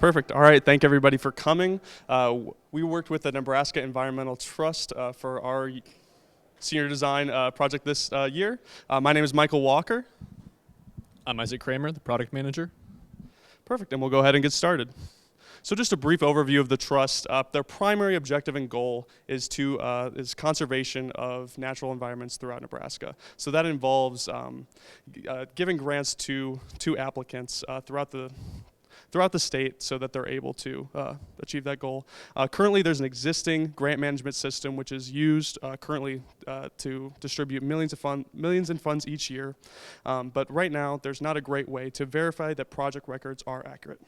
Perfect. All right. Thank everybody for coming. We worked with the Nebraska Environmental Trust for our senior design project this year. My name is Michael Walker. I'm Isaac Kramer, the product manager. Perfect. And we'll go ahead and get started. So just a brief overview of the trust. Their primary objective and goal is conservation of natural environments throughout Nebraska. So that involves giving grants to applicants throughout the state so that they're able to achieve that goal. Currently, there's an existing grant management system which is used currently to distribute millions in funds each year. But right now, there's not a great way to verify that project records are accurate.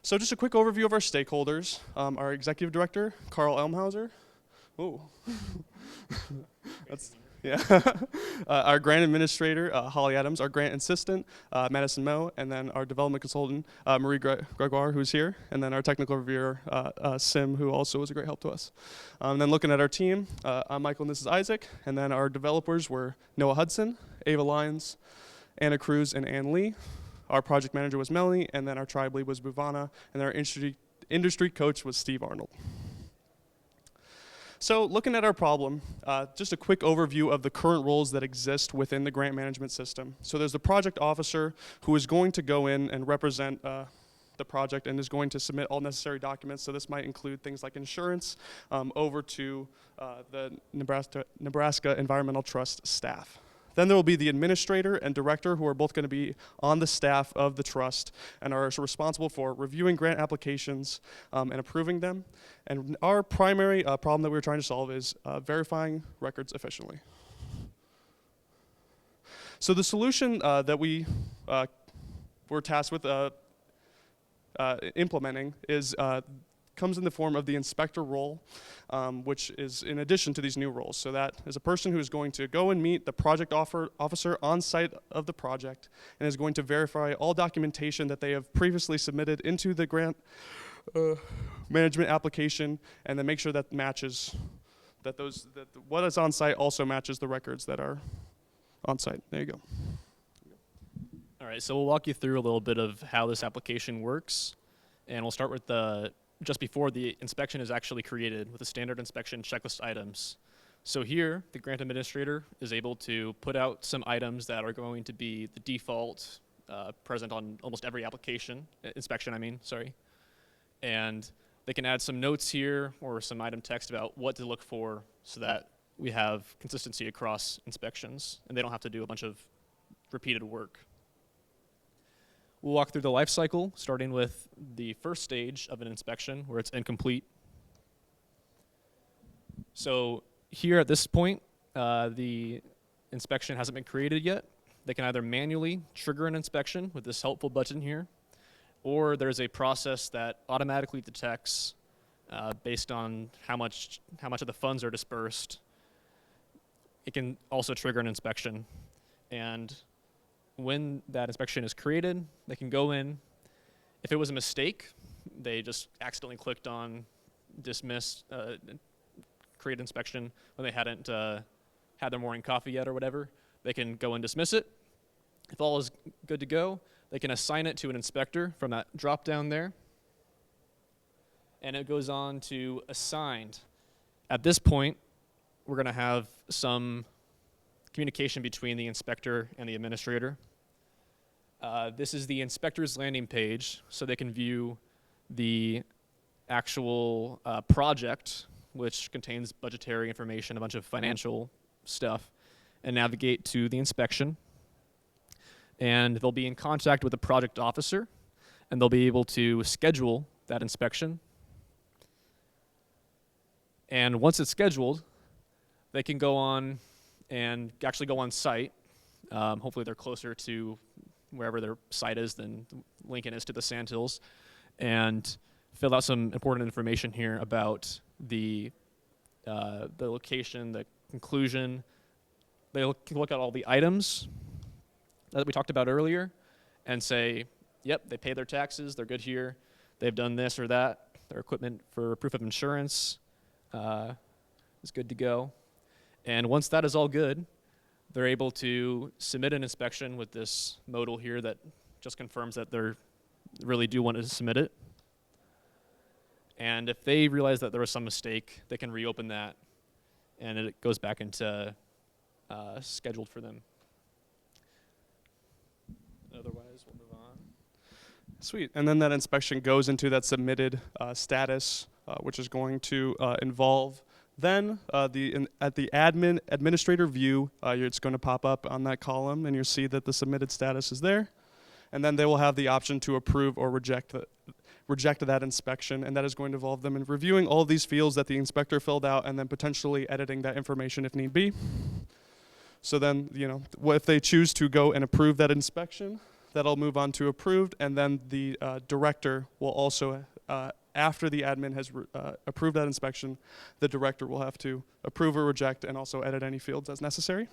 So just a quick overview of our stakeholders. Our executive director, Carl Elmhauser. Oh, that's, yeah. Our grant administrator, Holly Adams. Our grant assistant, Madison Moe. And then our development consultant, Marie Gregoire, who's here. And then our technical reviewer, Sim, who also was a great help to us. And then looking at our team, I'm Michael and this is Isaac. And then our developers were Noah Hudson, Ava Lyons, Anna Cruz, and Ann Lee. Our project manager was Melanie, and then our tribe lead was Buvana, and our industry coach was Steve Arnold. So looking at our problem, just a quick overview of the current roles that exist within the grant management system. So there's the project officer who is going to go in and represent the project and is going to submit all necessary documents. So this might include things like insurance over to the Nebraska Environmental Trust staff. Then there will be the administrator and director who are both going to be on the staff of the trust and are responsible for reviewing grant applications and approving them. And our primary problem that we're trying to solve is verifying records efficiently. So the solution that we were tasked with implementing comes in the form of the inspector role, which is in addition to these new roles. So that is a person who is going to go and meet the project officer on site of the project and is going to verify all documentation that they have previously submitted into the grant management application, and then make sure that matches that what is on site also matches the records that are on site. There you go. All right, so we'll walk you through a little bit of how this application works, and we'll start with just before the inspection is actually created with the standard inspection checklist items. So here, the grant administrator is able to put out some items that are going to be the default present on almost every inspection, and they can add some notes here or some item text about what to look for so that we have consistency across inspections and they don't have to do a bunch of repeated work. We'll walk through the life cycle, starting with the first stage of an inspection where it's incomplete. So here at this point, the inspection hasn't been created yet. They can either manually trigger an inspection with this helpful button here, or there's a process that automatically detects based on how much of the funds are dispersed. It can also trigger an inspection. And when that inspection is created, they can go in. If it was a mistake, they just accidentally clicked on dismiss, create inspection when they hadn't had their morning coffee yet or whatever, they can go and dismiss it. If all is good to go, they can assign it to an inspector from that drop down there. And it goes on to assigned. At this point, we're going to have some communication between the inspector and the administrator. This is the inspector's landing page, so they can view the actual project, which contains budgetary information, a bunch of financial stuff, and navigate to the inspection. And they'll be in contact with the project officer, and they'll be able to schedule that inspection. And once it's scheduled, they can go on and actually go on site. Hopefully they're closer to wherever their site is than Lincoln is to the Sandhills, and fill out some important information here about the location, the conclusion. They look at all the items that we talked about earlier and say, yep, they pay their taxes, they're good here, they've done this or that, their equipment for proof of insurance is good to go. And once that is all good, they're able to submit an inspection with this modal here that just confirms that really do want to submit it. And if they realize that there was some mistake, they can reopen that, and it goes back into scheduled for them. Otherwise, we'll move on. Sweet. And then that inspection goes into that submitted status, which is going to involve then at the administrator view, it's going to pop up on that column, and you'll see that the submitted status is there. And then they will have the option to approve or reject that inspection, and that is going to involve them in reviewing all of these fields that the inspector filled out, and then potentially editing that information if need be. So then, if they choose to go and approve that inspection, that'll move on to approved, and then the director will also, after the admin has approved that inspection, the director will have to approve or reject and also edit any fields as necessary.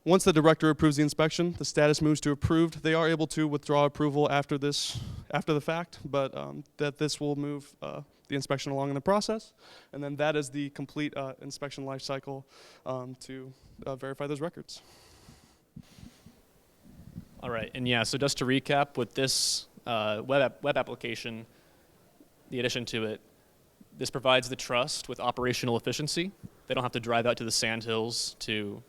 Once the director approves the inspection, the status moves to approved. They are able to withdraw approval after the fact, but that this will move the inspection along in the process, and then that is the complete inspection life cycle to verify those records. All right, and yeah, so just to recap, with this web application, the addition to it, this provides the trust with operational efficiency. They don't have to drive out to the sandhills to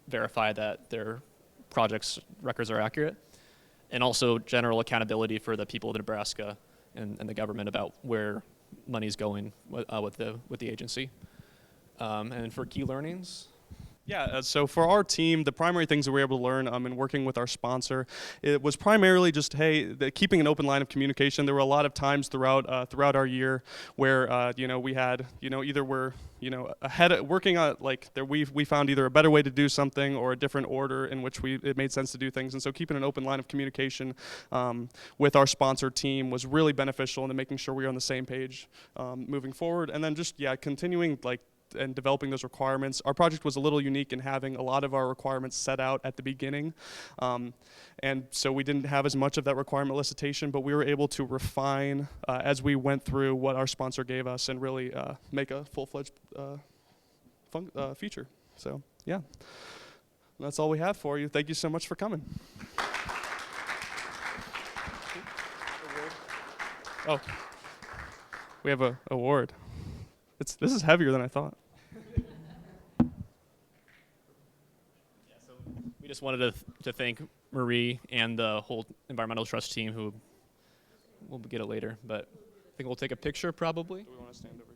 verify that their project's records are accurate, and also general accountability for the people of Nebraska and the government about where money's going with the agency. And for key learnings. Yeah, so for our team, the primary things that we were able to learn in working with our sponsor, it was primarily just, keeping an open line of communication. There were a lot of times throughout our year where, we had, either we're, ahead of, working on, we found either a better way to do something or a different order in which it made sense to do things. And so keeping an open line of communication with our sponsor team was really beneficial in making sure we were on the same page moving forward. And then just, continuing, and developing those requirements. Our project was a little unique in having a lot of our requirements set out at the beginning. And so we didn't have as much of that requirement elicitation, but we were able to refine as we went through what our sponsor gave us and really make a full-fledged feature. So, yeah. That's all we have for you. Thank you so much for coming. Oh, we have an award. This is heavier than I thought. We just wanted to thank Marie and the whole Environmental Trust team, who we'll get it later, but I think we'll take a picture probably. Do we want to stand over?